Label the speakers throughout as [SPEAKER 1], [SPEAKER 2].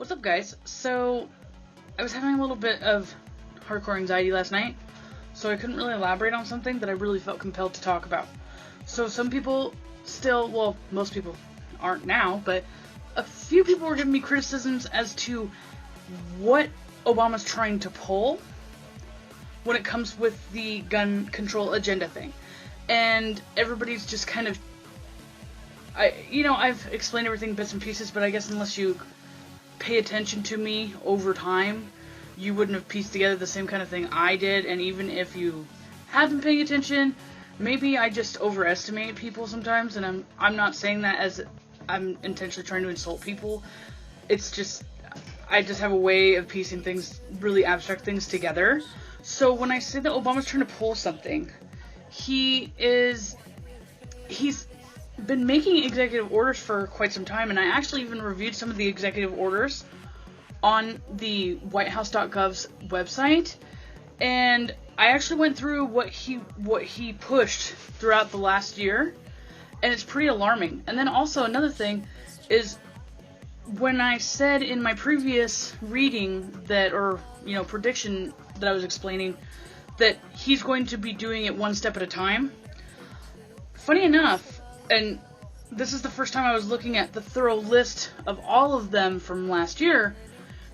[SPEAKER 1] What's up, guys? So, I was having a little bit of hardcore anxiety last night, so I couldn't really elaborate on something that I really felt compelled to talk about. So some people still, well, most people aren't now, but a few people were giving me criticisms as to what Obama's trying to pull when it comes with the gun control agenda thing. And everybody's just kind of, I've explained everything in bits and pieces, but I guess unless you pay attention to me over time, you wouldn't have pieced together the same kind of thing I did. And even if you have been paying attention, maybe I just overestimate people sometimes, and I'm not saying that as I'm intentionally trying to insult people. It's just, I just have a way of piecing things, really abstract things together. So when I say that Obama's trying to pull something, he's been making executive orders for quite some time, and I actually even reviewed some of the executive orders on the whitehouse.gov's website, and I actually went through what he pushed throughout the last year, and it's pretty alarming. And then also another thing is, when I said in my previous reading prediction that I was explaining that he's going to be doing it one step at a time, funny enough, and this is the first time I was looking at the thorough list of all of them from last year,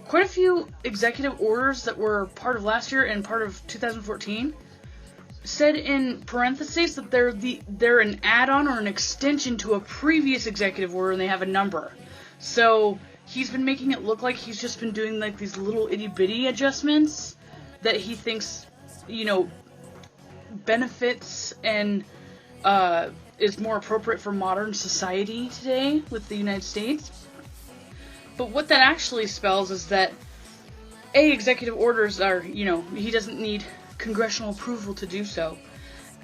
[SPEAKER 1] quite a few executive orders that were part of last year and part of 2014 said in parentheses that they're an add-on or an extension to a previous executive order, and they have a number. So he's been making it look like he's just been doing like these little itty-bitty adjustments that he thinks, benefits and is more appropriate for modern society today with the United States. But what that actually spells is that executive orders are, he doesn't need congressional approval to do so.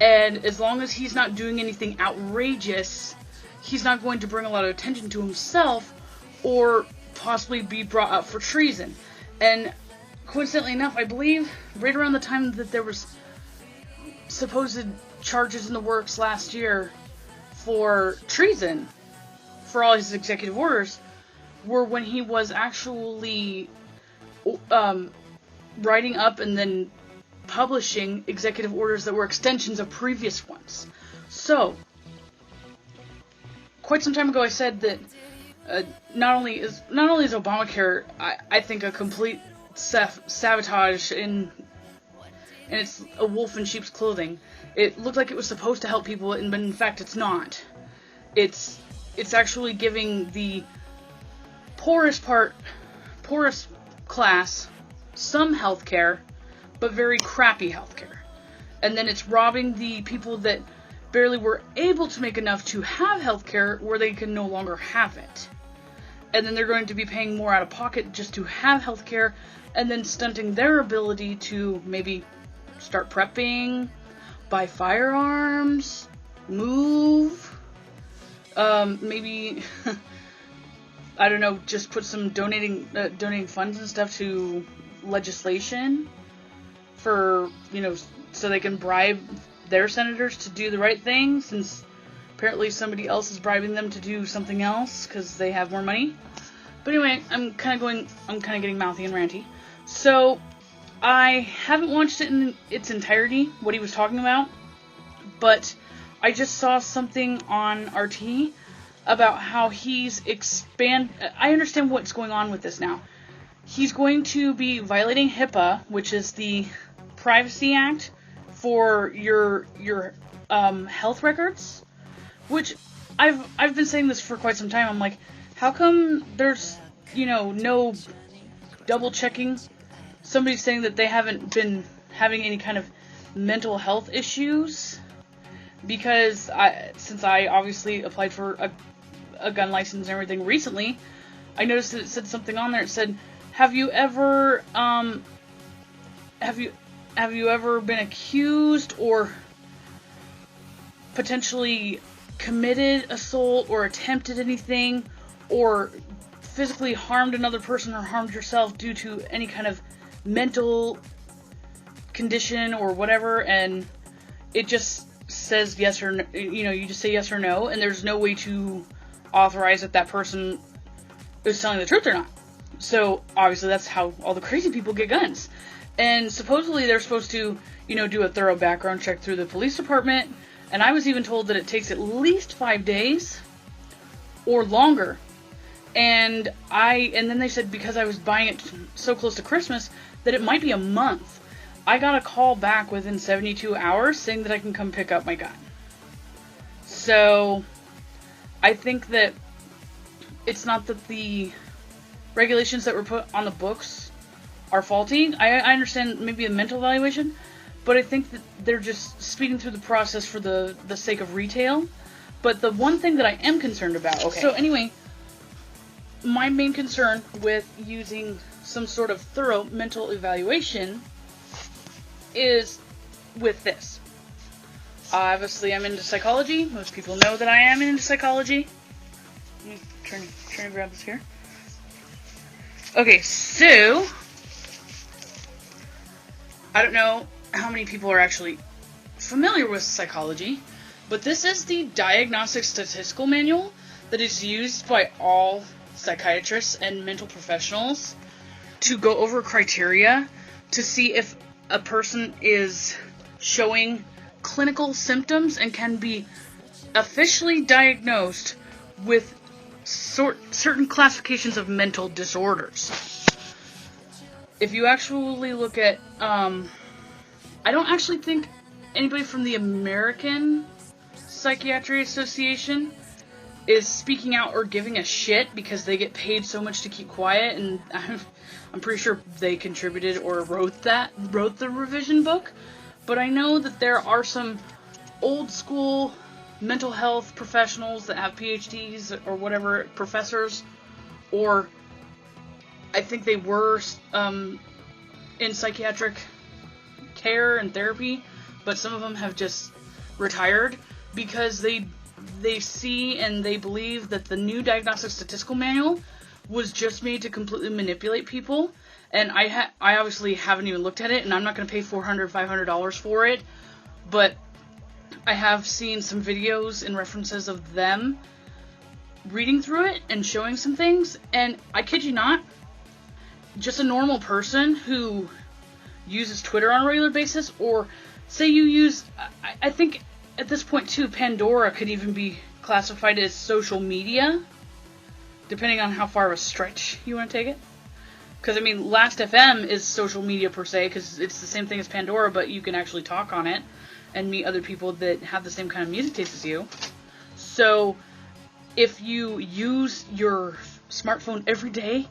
[SPEAKER 1] And as long as he's not doing anything outrageous, he's not going to bring a lot of attention to himself or possibly be brought up for treason. And coincidentally enough, I believe right around the time that there was supposed charges in the works last year for treason for all his executive orders were when he was actually writing up and then publishing executive orders that were extensions of previous ones. So, quite some time ago I said that not only is Obamacare, I think, a complete sabotage and it's a wolf in sheep's clothing. It looked like it was supposed to help people, but in fact it's not. It's actually giving the poorest class some health care, but very crappy health care. And then it's robbing the people that barely were able to make enough to have health care where they can no longer have it. And then they're going to be paying more out of pocket just to have health care, and then stunting their ability to maybe start prepping, buy firearms, move, maybe, I don't know, just put some donating funds and stuff to legislation for, so they can bribe their senators to do the right thing, since apparently somebody else is bribing them to do something else because they have more money. But anyway, I'm kind of getting mouthy and ranty. So, I haven't watched it in its entirety, what he was talking about, but I just saw something on RT about how he's I understand what's going on with this now. He's going to be violating HIPAA, which is the Privacy Act for your health records, which I've been saying this for quite some time. I'm like, how come there's, no double checking? Somebody's saying that they haven't been having any kind of mental health issues, because since I obviously applied for a gun license and everything recently, I noticed that it said something on there. It said, have you ever been accused or potentially committed assault or attempted anything or physically harmed another person or harmed yourself due to any kind of mental condition or whatever? And it just says yes or no, you just say yes or no, and there's no way to authorize if that person is telling the truth or not. So, obviously, that's how all the crazy people get guns. And supposedly they're supposed to, do a thorough background check through the police department. And I was even told that it takes at least 5 days or longer. And then they said because I was buying it so close to Christmas that it might be a month. I got a call back within 72 hours saying that I can come pick up my gun. So, I think that it's not that the regulations that were put on the books are faulty. I understand maybe a mental evaluation, but I think that they're just speeding through the process for the sake of retail. But the one thing that I am concerned about, so anyway, my main concern with using some sort of thorough mental evaluation is with this. Obviously, I'm into psychology. Most people know that I am into psychology. Let me try to grab this here. Okay, so I don't know how many people are actually familiar with psychology, but this is the Diagnostic Statistical Manual that is used by all psychiatrists and mental professionals to go over criteria to see if a person is showing clinical symptoms and can be officially diagnosed with certain classifications of mental disorders. If you actually look at, I don't actually think anybody from the American Psychiatry Association is speaking out or giving a shit because they get paid so much to keep quiet, and I'm pretty sure they contributed or wrote the revision book. But I know that there are some old school mental health professionals that have PhDs or whatever, professors, or I think they were in psychiatric care and therapy, but some of them have just retired because they see and they believe that the new Diagnostic Statistical Manual was just made to completely manipulate people. And I obviously haven't even looked at it, and I'm not going to pay $400, $500 for it, but I have seen some videos and references of them reading through it and showing some things, and I kid you not, just a normal person who uses Twitter on a regular basis, or say you use, I think at this point too, Pandora could even be classified as social media, depending on how far of a stretch you want to take it. Because, I mean, Last.fm is social media per se, because it's the same thing as Pandora, but you can actually talk on it and meet other people that have the same kind of music taste as you. So, if you use your smartphone every day,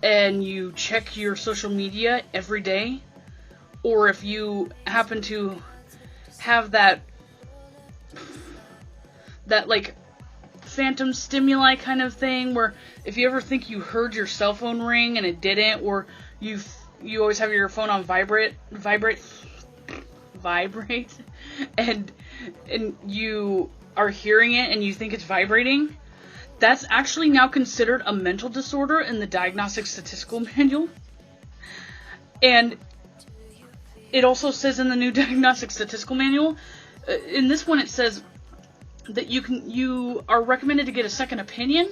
[SPEAKER 1] and you check your social media every day, or if you happen to have that like, phantom stimuli kind of thing, where if you ever think you heard your cell phone ring and it didn't, or you always have your phone on vibrate, and you are hearing it and you think it's vibrating, that's actually now considered a mental disorder in the Diagnostic Statistical Manual. And it also says in the new Diagnostic Statistical Manual, in this one it says that you are recommended to get a second opinion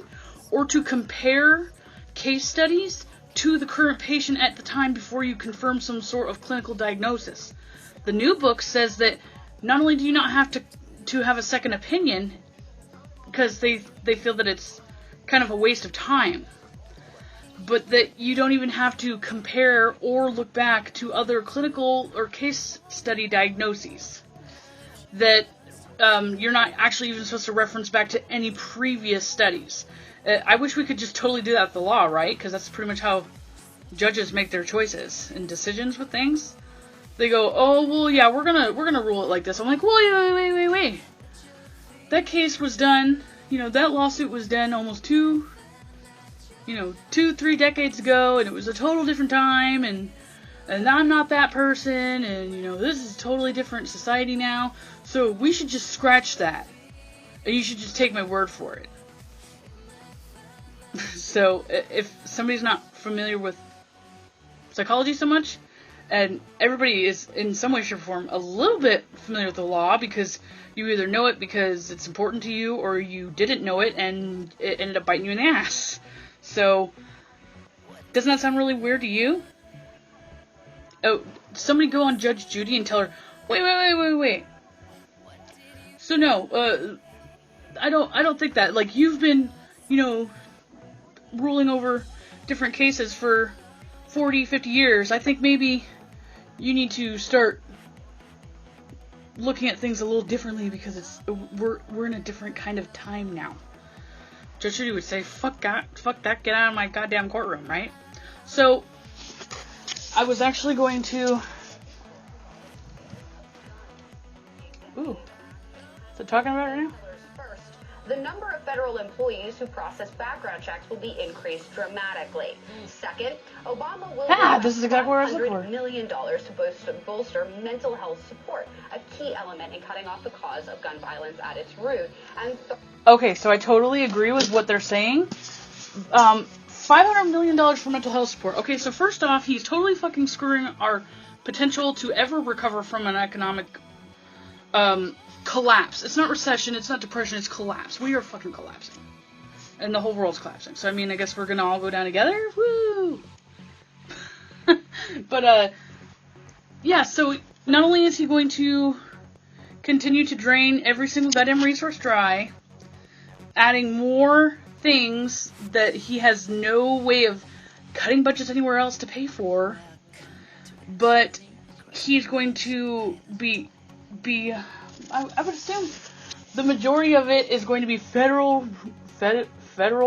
[SPEAKER 1] or to compare case studies to the current patient at the time before you confirm some sort of clinical diagnosis. The new book says that not only do you not have to have a second opinion, because they feel that it's kind of a waste of time, but that you don't even have to compare or look back to other clinical or case study diagnoses. That you're not actually even supposed to reference back to any previous studies. I wish we could just totally do that with the law, right? Because that's pretty much how judges make their choices and decisions with things. They go, oh, well, yeah, we're gonna rule it like this. I'm like, well, wait. That case was done, that lawsuit was done almost 3 decades ago, and it was a total different time, and I'm not that person, and, this is a totally different society now, so we should just scratch that, and you should just take my word for it. So, if somebody's not familiar with psychology so much, and everybody is in some way, shape, or form a little bit familiar with the law, because you either know it because it's important to you, or you didn't know it, and it ended up biting you in the ass. So, Doesn't that sound really weird to you? Oh, somebody go on Judge Judy and tell her, wait. So no, I don't think that. Like, you've been, ruling over different cases for 40, 50 years. I think maybe you need to start looking at things a little differently, because we're in a different kind of time now. Judge Judy would say, fuck that, get out of my goddamn courtroom, right? So, I was actually going to... Ooh. Is it talking about it right now?
[SPEAKER 2] First, the number of federal employees who process background checks will be increased dramatically. Second, Obama will
[SPEAKER 1] this is exactly what I was looking for.
[SPEAKER 2] $100 million to bolster mental health support, a key element in cutting off the cause of gun violence at its root. And
[SPEAKER 1] okay, so I totally agree with what they're saying. $500 million for mental health support. Okay, so first off, he's totally fucking screwing our potential to ever recover from an economic collapse. It's not recession, it's not depression, it's collapse. We are fucking collapsing. And the whole world's collapsing. So, I mean, I guess we're gonna all go down together? Woo! But, yeah, so not only is he going to continue to drain every single goddamn resource dry, adding more things that he has no way of cutting budgets anywhere else to pay for, but he's going to be I would assume the majority of it is going to be federal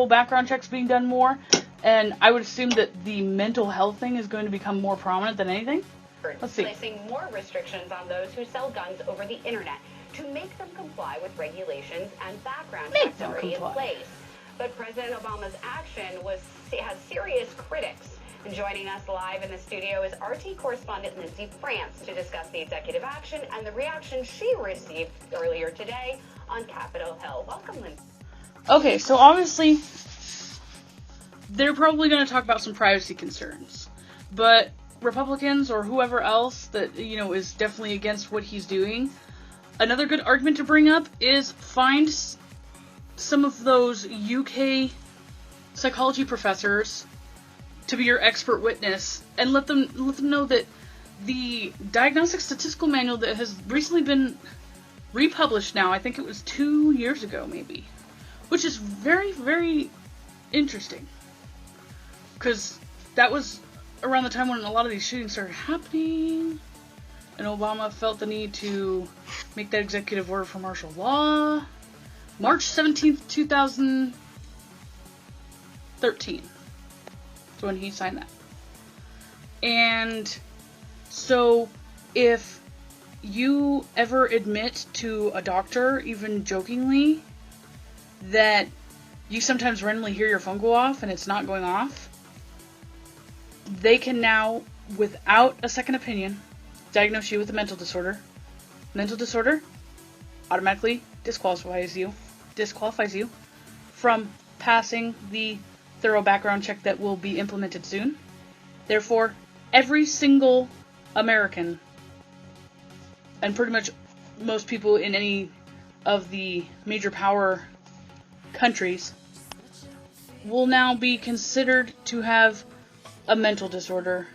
[SPEAKER 1] background checks being done more, and I would assume that the mental health thing is going to become more prominent than anything. Let's see.
[SPEAKER 2] Placing more restrictions on those who sell guns over the internet to make them comply with regulations and background checks already in place. But President Obama's action has serious critics. And joining us live in the studio is RT correspondent Lindsay France to discuss the executive action and the reaction she received earlier today on Capitol Hill. Welcome, Lindsay.
[SPEAKER 1] Okay, so obviously they're probably going to talk about some privacy concerns, but Republicans or whoever else that, is definitely against what he's doing, another good argument to bring up is find some of those UK psychology professors to be your expert witness, and let them know that the Diagnostic Statistical Manual that has recently been republished now, I think it was 2 years ago maybe, which is very, very interesting, because that was around the time when a lot of these shootings started happening, and Obama felt the need to make that executive order for martial law. March 17th, 2013. That's when he signed that. And so if you ever admit to a doctor, even jokingly, that you sometimes randomly hear your phone go off and it's not going off, they can now, without a second opinion, diagnose you with a mental disorder. Mental disorder automatically disqualifies you from passing the thorough background check that will be implemented soon. Therefore, every single American, and pretty much most people in any of the major power countries, will now be considered to have a mental disorder.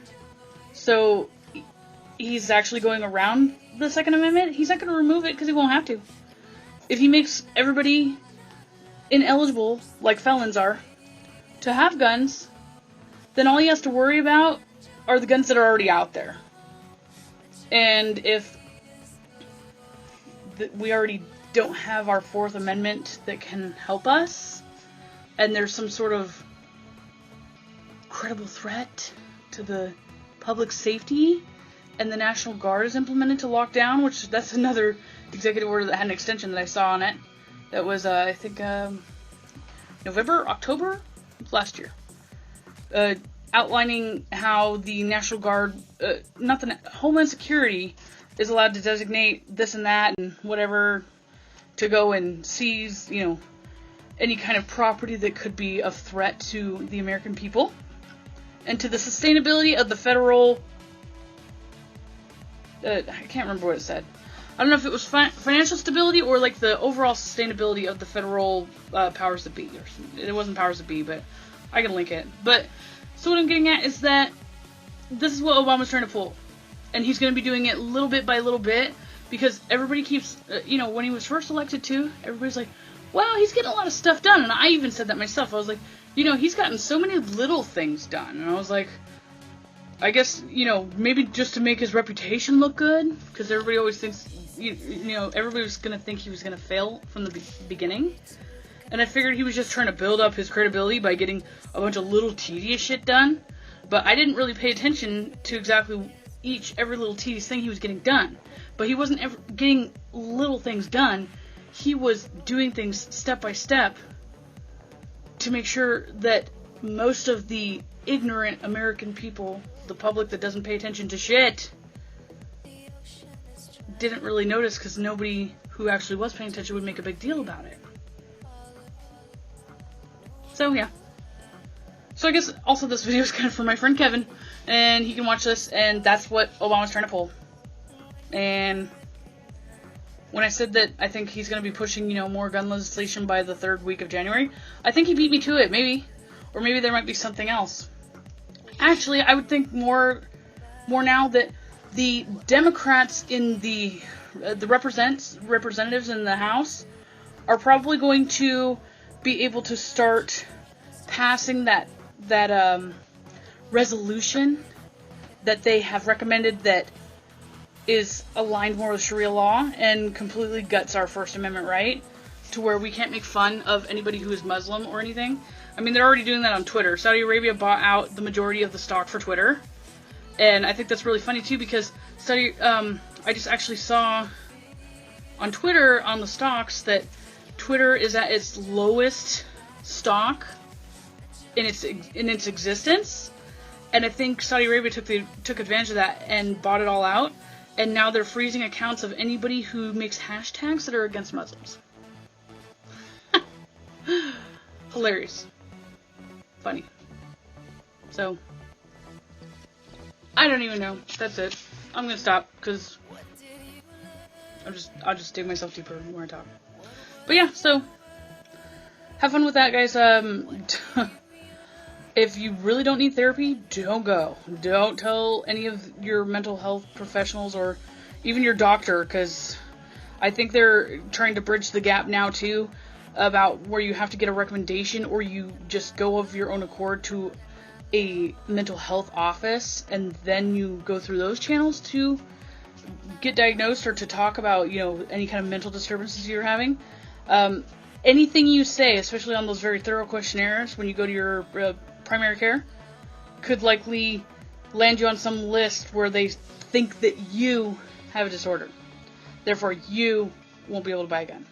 [SPEAKER 1] So he's actually going around the Second Amendment. He's not going to remove it because he won't have to. If he makes everybody ineligible, like felons are, to have guns, then all he has to worry about are the guns that are already out there. And if we already don't have our Fourth Amendment that can help us, and there's some sort of credible threat to the public safety, and the National Guard is implemented to lock down, which that's another executive order that had an extension that I saw on it. That was, I think, October last year. Outlining how the National Guard, Homeland Security, is allowed to designate this and that and whatever to go and seize, any kind of property that could be of threat to the American people and to the sustainability of the federal. I can't remember what it said. I don't know if it was financial stability or like the overall sustainability of the federal powers that be. It wasn't powers that be, but I can link it. But So what I'm getting at is that this is what Obama's trying to pull. And he's going to be doing it little bit by little bit, because everybody keeps, when he was first elected too, everybody's like, well, he's getting a lot of stuff done. And I even said that myself. I was like, he's gotten so many little things done. And I was like, I guess, maybe just to make his reputation look good, because everybody always thinks, everybody was going to think he was going to fail from the beginning. And I figured he was just trying to build up his credibility by getting a bunch of little tedious shit done. But I didn't really pay attention to exactly every little tedious thing he was getting done. But he wasn't ever getting little things done. He was doing things step by step to make sure that most of the ignorant American people, the public that doesn't pay attention to shit, didn't really notice, because nobody who actually was paying attention would make a big deal about it. So, yeah. So I guess also this video is kind of for my friend Kevin, and he can watch this, and that's what Obama's trying to pull. And when I said that I think he's going to be pushing, more gun legislation by the 3rd week of January, I think he beat me to it, maybe. Or maybe there might be something else. Actually, I would think more now that the Democrats in the representatives in the House are probably going to be able to start passing that resolution that they have recommended that is aligned more with Sharia law and completely guts our First Amendment right, to where we can't make fun of anybody who is Muslim or anything. I mean, they're already doing that on Twitter. Saudi Arabia bought out the majority of the stock for Twitter, and I think that's really funny too, because I just actually saw on Twitter on the stocks that Twitter is at its lowest stock in its existence, and I think Saudi Arabia took advantage of that and bought it all out, and now they're freezing accounts of anybody who makes hashtags that are against Muslims. Hilarious. Funny. So, I don't even know. That's it. I'm gonna stop, because I'll just dig myself deeper when I talk. But yeah, so have fun with that, guys. If you really don't need therapy, don't go. Don't tell any of your mental health professionals or even your doctor, because I think they're trying to bridge the gap now too, about where you have to get a recommendation, or you just go of your own accord to a mental health office, and then you go through those channels to get diagnosed or to talk about, any kind of mental disturbances you're having. Anything you say, especially on those very thorough questionnaires when you go to your primary care, could likely land you on some list where they think that you have a disorder. Therefore, you won't be able to buy a gun.